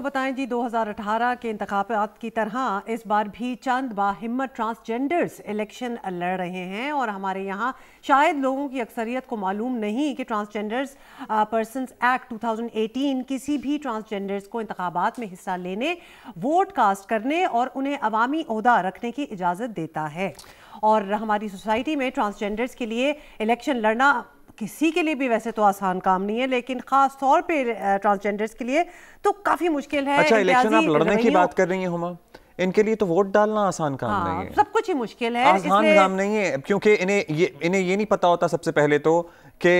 बताएं जी, 2018 के इंतखाबात की तरह इस बार भी चंद बाहिम्मत ट्रांसजेंडर्स इलेक्शन लड़ रहे हैं और हमारे यहाँ शायद लोगों की अक्सरियत को मालूम नहीं कि ट्रांसजेंडर्स पर्सन्स एक्ट 2018 किसी भी ट्रांसजेंडर्स को इंतखाबात में हिस्सा लेने, वोट कास्ट करने और उन्हें अवामी ओहदा रखने की इजाज़त देता है। और हमारी सोसाइटी में ट्रांसजेंडर्स के लिए इलेक्शन लड़ना किसी के लिए भी वैसे तो आसान काम नहीं है, लेकिन खास तौर पे ट्रांसजेंडर्स के लिए तो काफी मुश्किल है। अच्छा, इलेक्शन आप लड़ने की बात कर रही हैं हुमा, इनके लिए तो वोट डालना आसान काम नहीं है। सब कुछ ही मुश्किल है, आसान काम नहीं है, क्योंकि इन्हें ये नहीं पता होता सबसे पहले तो कि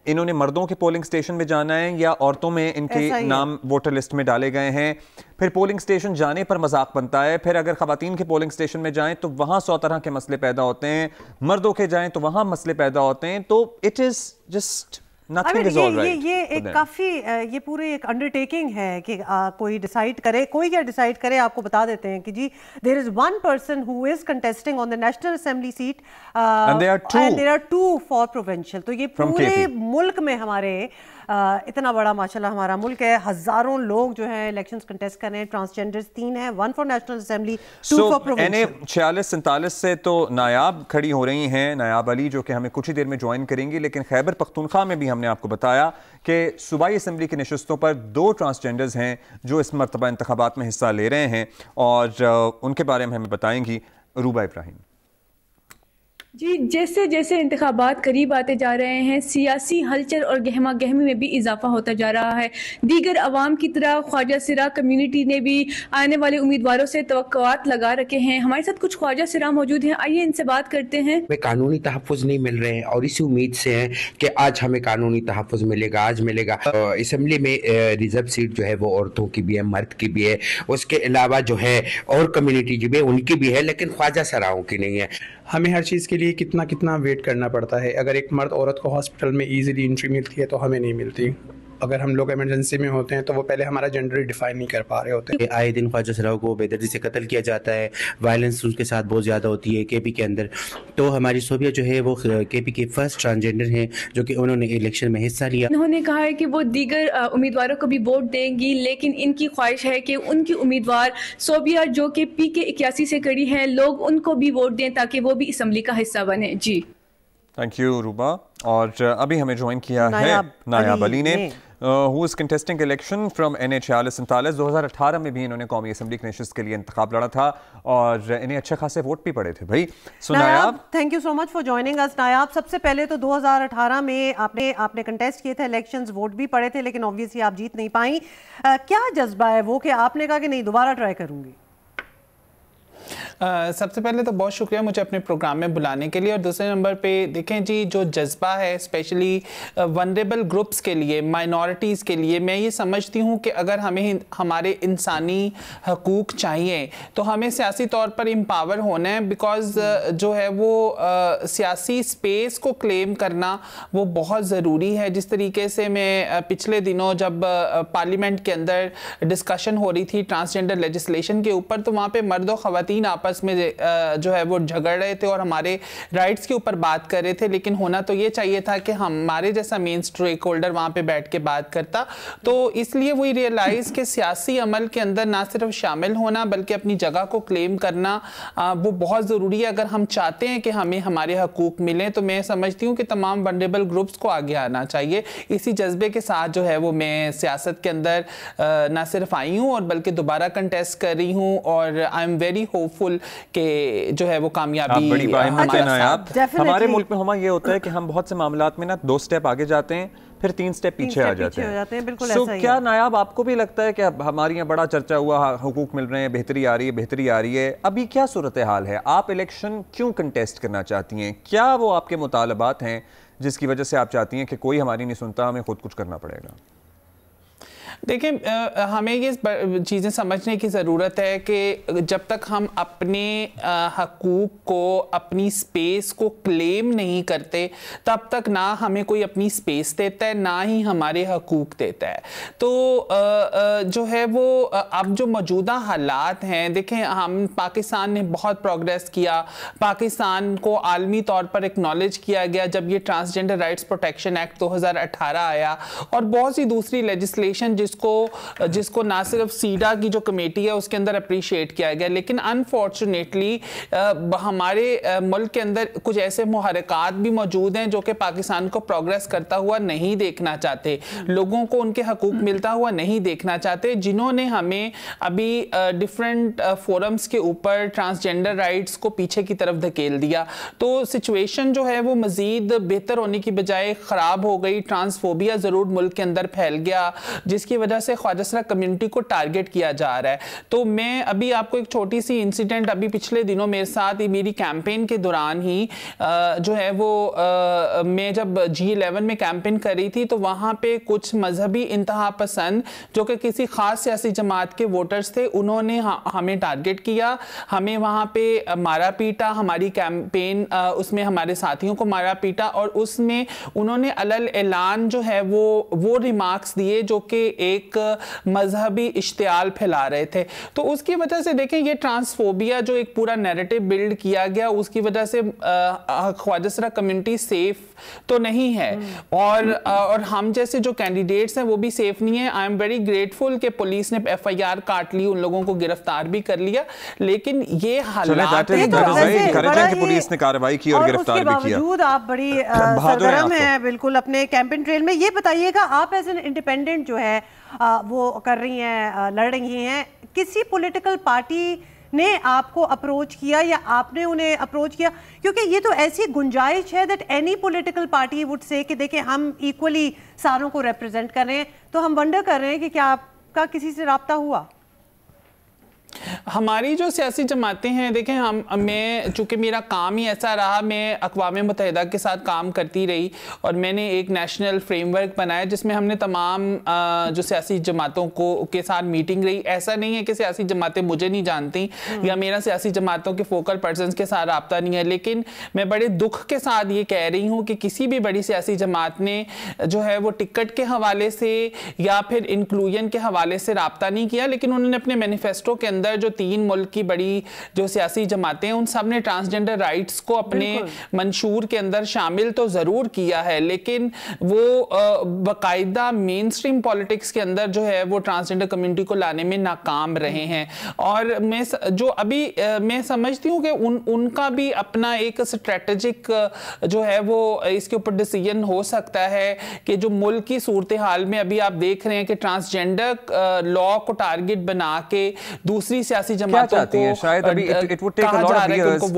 इन्होंने मर्दों के पोलिंग स्टेशन में जाना है या औरतों में इनके नाम वोटर लिस्ट में डाले गए हैं। फिर पोलिंग स्टेशन जाने पर मजाक बनता है, फिर अगर खवातीन के पोलिंग स्टेशन में जाएं तो वहां 100 तरह के मसले पैदा होते हैं, मर्दों के जाएं तो वहां मसले पैदा होते हैं। तो इट इज जस्ट ये एक काफी ये पूरी एक अंडरटेकिंग है कि कोई डिसाइड करे, कोई क्या डिसाइड करे। आपको बता देते हैं कि जी there is one person who is contesting on the national assembly seat and there are two for provincial. तो ये पूरे मुल्क में हमारे इतना बड़ा माशाल्लाह हमारा मुल्क है, हजारों लोग जो है इलेक्शंस कंटेस्ट कर रहे हैं। ट्रांसजेंडर्स 3 हैं, 1 for national assembly, 2 for provincial. 46-47 से तो नायाब खड़ी हो रही हैं, नायाब अली, जो कि हमें कुछ ही देर में ज्वाइन करेंगी। लेकिन खैबर पख्तूनख्वा में भी हमने आपको बताया कि सूबाई असम्बली की नशस्तों पर 2 ट्रांसजेंडर्स हैं जो इस मरतबा इंतखाबात में हिस्सा ले रहे हैं और उनके बारे में हमें बताएंगी रूबा इब्राहिम। जी, जैसे जैसे इंतखाबात करीब आते जा रहे हैं, सियासी हलचल और गहमा गहमी में भी इजाफा होता जा रहा है। दीगर अवाम की तरह ख्वाजा सिरा कम्युनिटी ने भी आने वाले उम्मीदवारों से तवक्कुआत लगा रखे हैं। हमारे साथ कुछ ख्वाजा सिरा मौजूद हैं, आइए इनसे बात करते हैं। हमें कानूनी तहफ़्फ़ुज़ नहीं मिल रहे हैं और इसी उम्मीद से हैं कि आज हमें कानूनी तहफ़्फ़ुज़ मिलेगा, आज मिलेगा। असम्बली में रिजर्व सीट जो है वो औरतों की भी है, मर्द की भी है, उसके अलावा जो है और कम्युनिटी जो है उनकी भी है, लेकिन ख्वाजा सराओं की नहीं है। हमें हर चीज़ के लिए कितना वेट करना पड़ता है। अगर एक मर्द औरत को हॉस्पिटल में इजीली एंट्री मिलती है तो हमें नहीं मिलती। अगर हम लोग इमरजेंसी में होते हैं तो वो पहले हमारा जेंडर डिफाइन नहीं कर पा रहे होते। आए दिन ख्वाजा सराओं को बेदर्दी से कत्ल किया जाता है, वायलेंस उनके साथ बहुत ज़्यादा होती है केपी के अंदर। तो हमारी सोबिया जो है वो केपी के फर्स्ट ट्रांसजेंडर हैं जो कि उन्होंने इलेक्शन में हिस्सा लिया। उन्होंने कहा है कि वो दीगर उम्मीदवारों को भी वोट देंगी, लेकिन इनकी ख्वाहिश है कि उनकी उम्मीदवार सोबिया जो कि PK 81 से खड़ी है, लोग उनको भी वोट दें ताकि वो भी असम्बली का हिस्सा बने। जी थैंक यू रूबा। और अभी हमें ज्वाइन किया है नायाब अली ने, who is contesting election from NA 46-47। 2018 में भी इन्होंने कौमी असम्बली की नशिस्त के लिए इंतखाब लड़ा था और इन्हें अच्छे खासे वोट भी पड़े थे भाई। So Nayab, thank you so much for joining us. Nayab, सबसे पहले तो 2018 में आपने कंटेस्ट किए थे इलेक्शंस, वोट भी पड़े थे, लेकिन ऑब्वियसली आप जीत नहीं पाई। क्या जज्बा है वो कि आपने कहा कि नहीं दोबारा ट्राई करूंगी? सबसे पहले तो बहुत शुक्रिया मुझे अपने प्रोग्राम में बुलाने के लिए, और दूसरे नंबर पे देखें जी जो जज्बा है स्पेशली वनरेबल ग्रुप्स के लिए, माइनॉरिटीज़ के लिए, मैं ये समझती हूँ कि अगर हमें हमारे इंसानी हकूक़ चाहिए तो हमें सियासी तौर पर एम्पावर होना है। बिकॉज जो है वो सियासी स्पेस को क्लेम करना वो बहुत ज़रूरी है। जिस तरीके से मैं पिछले दिनों जब पार्लियामेंट के अंदर डिस्कशन हो रही थी ट्रांसजेंडर लेजिस्लेशन के ऊपर, तो वहाँ पर मर्द और ख़वातीन आपस में जो है वो झगड़ रहे थे और हमारे राइट्स के ऊपर बात कर रहे थे। लेकिन होना तो ये चाहिए था कि हमारे जैसा मेन स्टेक होल्डर वहाँ पे बैठ के बात करता। तो इसलिए वही रियलाइज़ कि सियासी अमल के अंदर ना सिर्फ शामिल होना बल्कि अपनी जगह को क्लेम करना वो बहुत ज़रूरी है। अगर हम चाहते हैं कि हमें हमारे हकूक़ मिलें तो मैं समझती हूँ कि तमाम वनरेबल ग्रुप्स को आगे आना चाहिए। इसी जज्बे के साथ जो है वो मैं सियासत के अंदर ना सिर्फ आई हूँ और बल्कि दोबारा कंटेस्ट कर रही हूँ और आई एम वेरी होपफुल कि जो है वो कामयाबी बड़ी हमारे मुल्क में ये होता है कि हम बहुत से मामलात में ना 2 स्टेप आगे जाते हैं फिर 3 स्टेप पीछे आ जाते हैं। बिल्कुल ऐसा ही क्या नायाब आपको भी लगता है कि अब हमारे यहाँ बड़ा चर्चा हुआ, हुकूक मिल रहे हैं, बेहतरी आ रही है, अभी क्या सूरत हाल है? आप इलेक्शन क्यों कंटेस्ट करना चाहती हैं? क्या वो आपके मुतालबात हैं जिसकी वजह से आप चाहती हैं कि कोई हमारी नहीं सुनता, हमें खुद कुछ करना पड़ेगा? देखिए हमें ये चीज़ें समझने की ज़रूरत है कि जब तक हम अपने हकूक़ को, अपनी स्पेस को क्लेम नहीं करते तब तक ना हमें कोई अपनी स्पेस देता है ना ही हमारे हकूक़ देता है। तो जो है वो अब जो मौजूदा हालात हैं, देखें हम पाकिस्तान ने बहुत प्रोग्रेस किया, पाकिस्तान को आलमी तौर पर एक्नॉलेज किया गया जब ये ट्रांसजेंडर राइट्स प्रोटेक्शन एक्ट 2018 आया और बहुत सी दूसरी लेजिस्लेशन जिसको ना सिर्फ सीडा की जो कमेटी है उसके अंदर अप्रिशिएट किया गया, लेकिन अनफॉर्चुनेटली हमारे मुल्क के अंदर कुछ ऐसे मुहर्रिकात भी मौजूद हैं जो कि पाकिस्तान को प्रोग्रेस करता हुआ नहीं देखना चाहते, लोगों को उनके हकूक मिलता हुआ नहीं देखना चाहते, जिन्होंने हमें अभी डिफरेंट फोरम्स के ऊपर ट्रांसजेंडर राइट्स को पीछे की तरफ धकेल दिया। तो सिचुएशन जो है वो मजीद बेहतर होने की बजाय ख़राब हो गई। ट्रांसफोबिया ज़रूर मुल्क के अंदर फैल गया, जिसकी वजह से ख्वाजा कम्युनिटी को टारगेट किया जा रहा है। तो मैं अभी आपको एक छोटी सी इंसिडेंट, अभी पिछले दिनों मेरे साथ मेरी कैंपेन के दौरान ही जो है वो मैं जब G11 में कैंपेन कर रही थी तो वहाँ पे कुछ मजहबी इंतहा पसंद जो कि किसी खास सियासी जमात के वोटर्स थे, उन्होंने हमें टारगेट किया, हमें वहाँ पे मारा पीटा, हमारी कैंपेन उसमें हमारे साथियों को मारा पीटा, और उसमें उन्होंने अलल ऐलान जो है वो रिमार्क्स दिए जो कि एक मजहबी इश्तियाल फैला रहे थे। तो उसकी वजह से देखें, ये ट्रांसफोबिया जो एक पूरा नैरेटिव बिल्ड किया गया, उसकी वजह से ख्वाजा कम्युनिटी सेफ तो नहीं है, और हम जैसे जो कैंडिडेट्स हैं वो भी सेफ नहीं है। आई एम वेरी ग्रेटफुल कि पुलिस ने FIR काट ली, उन लोगों को गिरफ्तार भी कर लिया, लेकिन ये हालात पुलिस ने कार्रवाई की और गिरफ्तार भी किया। बावजूद आप बड़ी सरगर्म हैं बिल्कुल अपने कैंपेन ट्रेल में। ये बताइएगा, आप एज एन इंडिपेंडेंट जो है वो कर रही हैं, लड़ रही हैं, किसी पॉलिटिकल पार्टी ने आपको अप्रोच किया या आपने उन्हें अप्रोच किया? क्योंकि ये तो ऐसी गुंजाइश है that any political party would say कि देखिए हम इक्वली सारों को रिप्रेजेंट कर रहे हैं, तो हम वंडर कर रहे हैं कि क्या आपका किसी से राब्ता हुआ? हमारी जो सियासी जमातें हैं, देखें मैं चूँकि मेरा काम ही ऐसा रहा, मैं अक़वाम मुत्तहिदा के साथ काम करती रही और मैंने एक नेशनल फ्रेमवर्क बनाया जिसमें हमने तमाम जो सियासी जमातों के साथ मीटिंग रही। ऐसा नहीं है कि सियासी जमातें मुझे नहीं जानती या मेरा सियासी जमातों के फोकल पर्सनस के साथ रब्ता नहीं है, लेकिन मैं बड़े दुख के साथ ये कह रही हूँ कि किसी भी बड़ी सियासी जमात ने जो है वो टिकट के हवाले से या फिर इंक्लूजन के हवाले से रब्ता नहीं किया, लेकिन उन्होंने अपने मैनिफेस्टो के अंदर जो 3 मुल्क की बड़ी जो सियासी जमातें हैं उन सब ने ट्रांसजेंडर राइट्स को अपने मंशूर के अंदर शामिल तो जरूर किया है, लेकिन वो बाकायदा मेन स्ट्रीम पॉलिटिक्स के अंदर जो है वो ट्रांसजेंडर कम्युनिटी को लाने में नाकाम रहे हैं। और मैं जो अभी मैं समझती हूँ कि उनका भी अपना एक स्ट्रेटेजिक जो है वो इसके ऊपर डिसीजन हो सकता है कि जो मुल्क की सूरत हाल में अभी आप देख रहे हैं कि ट्रांसजेंडर लॉ को टारगेट बना के दूसरी सियासी जमातों को शायद अभी it would take a lot of years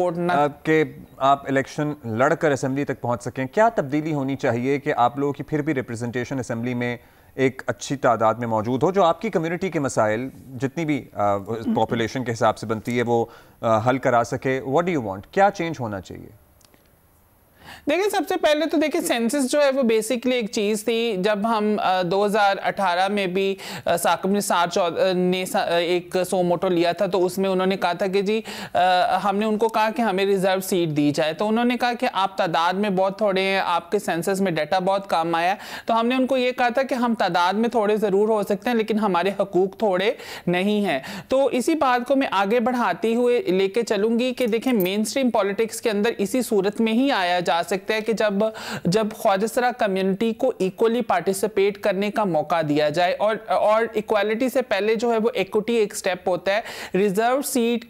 कि आप इलेक्शन लड़कर असेंबली तक पहुंच सकें। क्या तब्दीली होनी चाहिए कि आप लोगों की फिर भी रिप्रेजेंटेशन असेंबली में एक अच्छी तादाद में मौजूद हो, जो आपकी कम्युनिटी के मसाइल जितनी भी पॉपुलेशन के हिसाब से बनती है वो हल करा सके? What do you want? क्या चेंज होना चाहिए? देखिए, सबसे पहले तो देखिए सेंसस जो है वो बेसिकली एक चीज़ थी। जब हम 2018 में भी साकिब निसार ने एक सो मोटो लिया था तो उसमें उन्होंने कहा था कि जी हमने उनको कहा कि हमें रिजर्व सीट दी जाए, तो उन्होंने कहा कि आप तादाद में बहुत थोड़े हैं, आपके सेंसस में डाटा बहुत कम आया, तो हमने उनको ये कहा था कि हम तादाद में थोड़े ज़रूर हो सकते हैं लेकिन हमारे हकूक थोड़े नहीं हैं। तो इसी बात को मैं आगे बढ़ाती हुए लेके चलूँगी कि देखें मेन स्ट्रीम पॉलिटिक्स के अंदर इसी सूरत में ही आया जा सकता है कि जब ख्वाजा कम्युनिटी को इक्वली पार्टिसिपेट करने का मौका दिया जाए, और इक्वालिटी से पहले जो है वो इक्विटी एक स्टेप होता है। रिजर्व सीट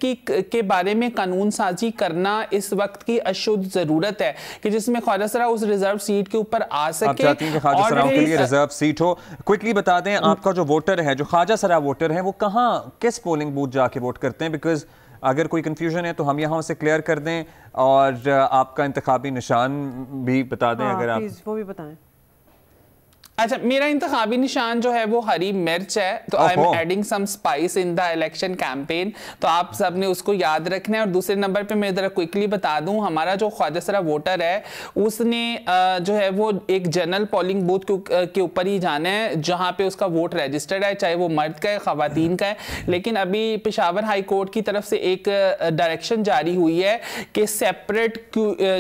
के बारे में कानून साजी करना इस वक्त की अशुद्ध जरूरत है कि जिसमें ख्वाजा उस रिजर्व सीट के ऊपर आ सके। आप चाहती हैं कि ख्वाजा के लिए रिजर्व सीट हो? क्विकली बता दें, आपका जो वोटर है, जो ख्वाजा सरा वोटर है, वो कहाँ किस पोलिंग बूथ जाके वोट करते हैं? बिकॉज अगर कोई कंफ्यूजन है तो हम यहाँ से क्लियर कर दें, और आपका इंतखाबी निशान भी बता दें। अगर आप वो भी बताएं। अच्छा, मेरा इंतखाबी निशान जो है वो हरी मिर्च है, तो I am adding some spice in the election campaign, तो आप सब ने उसको याद रखना है। और दूसरे नंबर पे मैं जरा क्विकली बता दूं, हमारा जो ख्वाजा सरा वोटर है उसने जो है वो एक जनरल पोलिंग बूथ के ऊपर ही जाना है जहां पे उसका वोट रजिस्टर्ड है, चाहे वो मर्द का है खवातीन का है। लेकिन अभी पेशावर हाई कोर्ट की तरफ से एक डायरेक्शन जारी हुई है कि सेपरेट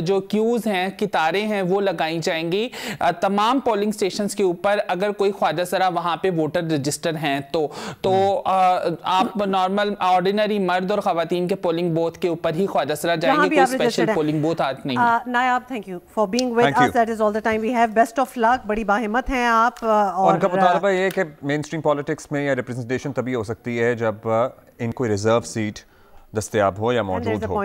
जो क्यूज हैं, कितारें हैं, वो लगाई जाएंगी तमाम पोलिंग स्टेशन के ऊपर अगर कोई ख्वाजा सरा वहां पे वोटर रजिस्टर हैं तो आप नॉर्मल ऑर्डिनरी मर्द और खवातीन के पोलिंग बूथ के ऊपर ही ख्वाजा सरा जाएंगे, कोई स्पेशल पोलिंग बूथ आज नहीं है। Nayab, thank you for being with us, that is all the time we have. Best of luck, बड़ी बाहिम्मत हैं आप। और उनका मुतालबा ये है कि मेन स्ट्रीम पॉलिटिक्स में या रिप्रेजेंटेशन तभी हो सकती है जब इनको रिजर्व सीट दस्तयाब हो या मौजूद हो।